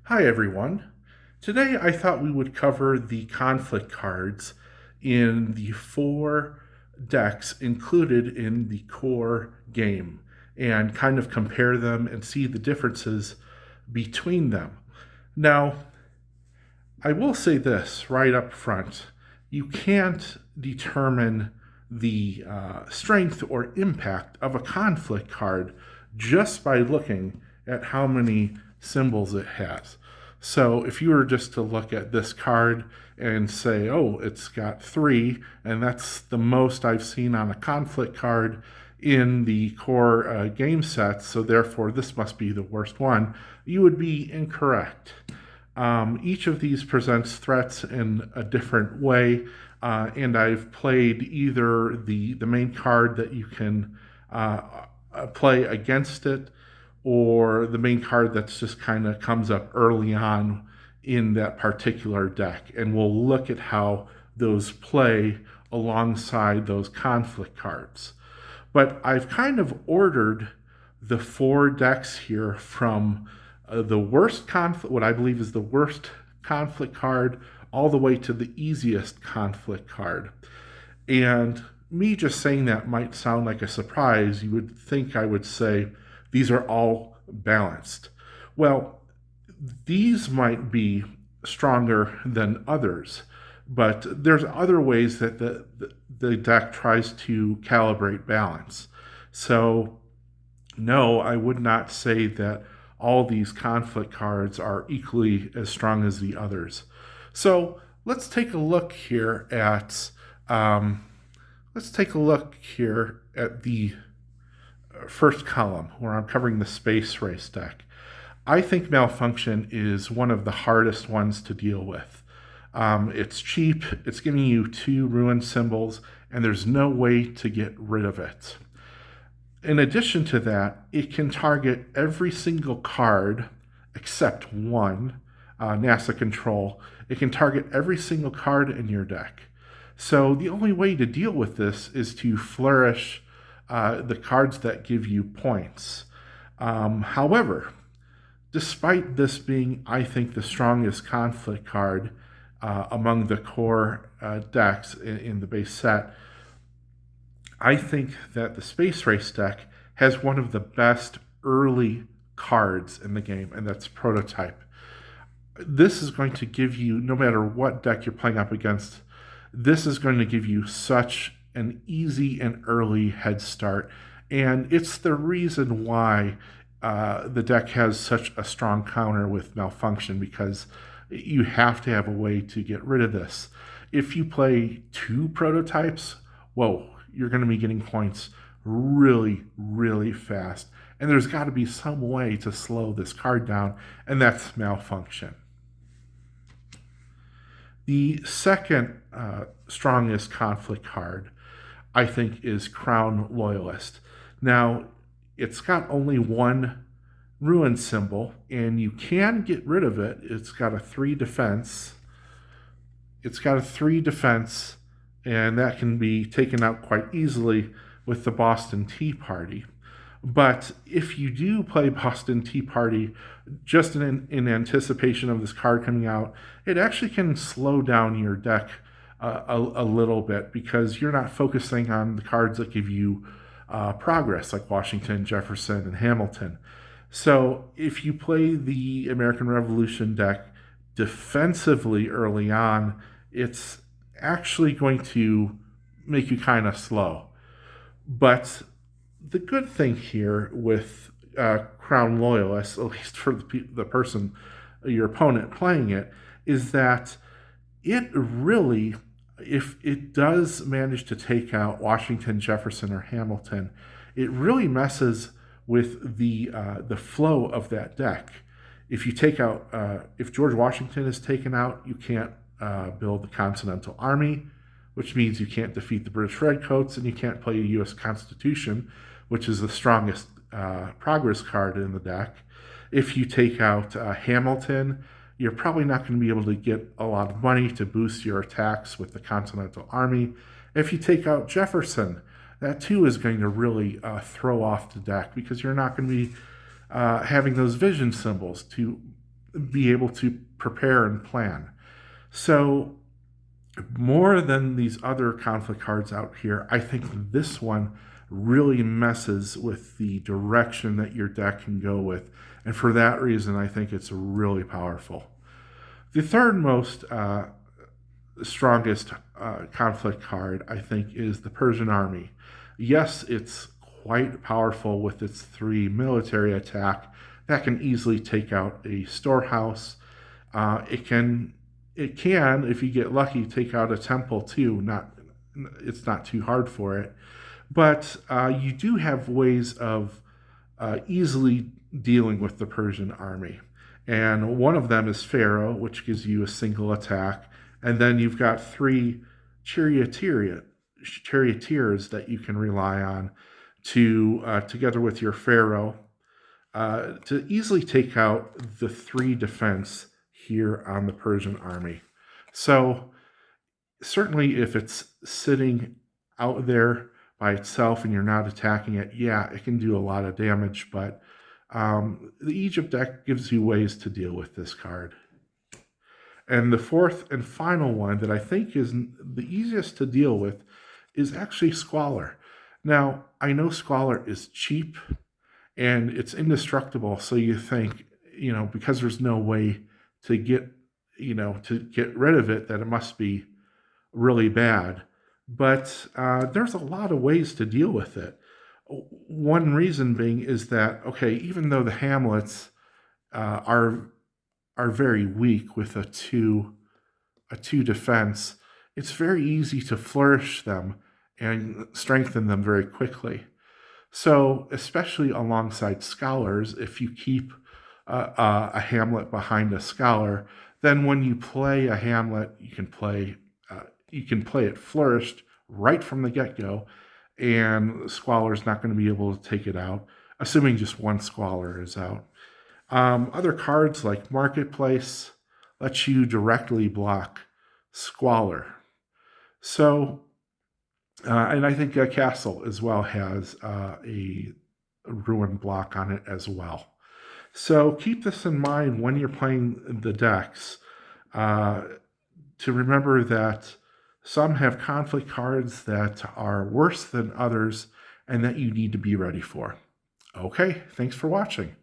Hi everyone. Today I thought we would cover the conflict cards in the four decks included in the core game and kind of compare them and see the differences between them. Now, I will say this right up front. You can't determine the strength or impact of a conflict card just by looking at how many symbols it has. So if you were just to look at this card and say, oh, it's got three, and that's the most I've seen on a conflict card in the core game set, so therefore this must be the worst one, you would be incorrect. Each of these presents threats in a different way, and I've played either the main card that you can play against it, or the main card that's just kind of comes up early on in that particular deck. And we'll look at how those play alongside those conflict cards. But I've kind of ordered the four decks here from the worst conflict, what I believe is the worst conflict card, all the way to the easiest conflict card. And me just saying that might sound like a surprise. You would think I would say these are all balanced. Well, these might be stronger than others, but there's other ways that the deck tries to calibrate balance. So, no, I would not say that all these conflict cards are equally as strong as the others. So let's take a look here at um, the first column where I'm covering the Space Race deck. I think Malfunction is one of the hardest ones to deal with. It's cheap, it's giving you two ruin symbols, and there's no way to get rid of it. In addition to that, it can target every single card except one, NASA Control. It can target every single card in your deck. So the only way to deal with this is to flourish the cards that give you points. However, despite this being, I think, the strongest conflict card among the core decks in the base set, I think that the Space Race deck has one of the best early cards in the game, and that's Prototype. This is going to give you, no matter what deck you're playing up against, this is going to give you such an easy and early head start. And it's the reason why the deck has such a strong counter with Malfunction, because you have to have a way to get rid of this. If you play two prototypes, whoa, you're going to be getting points really, really fast. And there's got to be some way to slow this card down, and that's Malfunction. The second strongest conflict card, I think, is Crown Loyalist. Now, it's got only one ruin symbol, and you can get rid of it. It's got a 3 defense. And that can be taken out quite easily with the Boston Tea Party. But if you do play Boston Tea Party just in anticipation of this card coming out, it actually can slow down your deck a little bit, because you're not focusing on the cards that give you progress, like Washington, Jefferson, and Hamilton. So if you play the American Revolution deck defensively early on, it's actually going to make you kind of slow. But the good thing here with Crown Loyalist, at least for the person, your opponent playing it, is that it really, if it does manage to take out Washington, Jefferson, or Hamilton, it really messes with the flow of that deck. If you take out, if George Washington is taken out, you can't build the Continental Army, which means you can't defeat the British Redcoats, and you can't play a U.S. Constitution, which is the strongest progress card in the deck. If you take out Hamilton, you're probably not going to be able to get a lot of money to boost your attacks with the Continental Army. If you take out Jefferson, that too is going to really throw off the deck, because you're not going to be having those vision symbols to be able to prepare and plan. So, more than these other conflict cards out here, I think this one really messes with the direction that your deck can go with. And for that reason, I think it's really powerful. The third most strongest conflict card, I think, is the Persian Army. Yes, it's quite powerful with its 3 military attack that can easily take out a storehouse. It can, if you get lucky, take out a temple too. It's not too hard for it, but you do have ways of easily dealing with the Persian army. And one of them is Pharaoh, which gives you a single attack. And then you've got 3 charioteers that you can rely on to, together with your Pharaoh, to easily take out the 3 defense here on the Persian army. So, certainly, if it's sitting out there by itself and you're not attacking it, yeah, it can do a lot of damage, but the Egypt deck gives you ways to deal with this card. And the fourth and final one that I think is the easiest to deal with is actually Squalor. Now, I know Squalor is cheap and it's indestructible, so you think, because there's no way to get rid of it, that it must be really bad. But there's a lot of ways to deal with it. One reason being is that, okay, even though the hamlets are very weak with a two defense, it's very easy to flourish them and strengthen them very quickly. So, especially alongside scholars, if you keep a hamlet behind a scholar, then when you play a hamlet, you can play it flourished right from the get-go, and the scholar's not going to be able to take it out, assuming just one scholar is out. Other cards like Marketplace let you directly block Squalor. So, and I think Castle as well has a ruin block on it as well. So keep this in mind when you're playing the decks, to remember that some have conflict cards that are worse than others and that you need to be ready for. Okay, thanks for watching.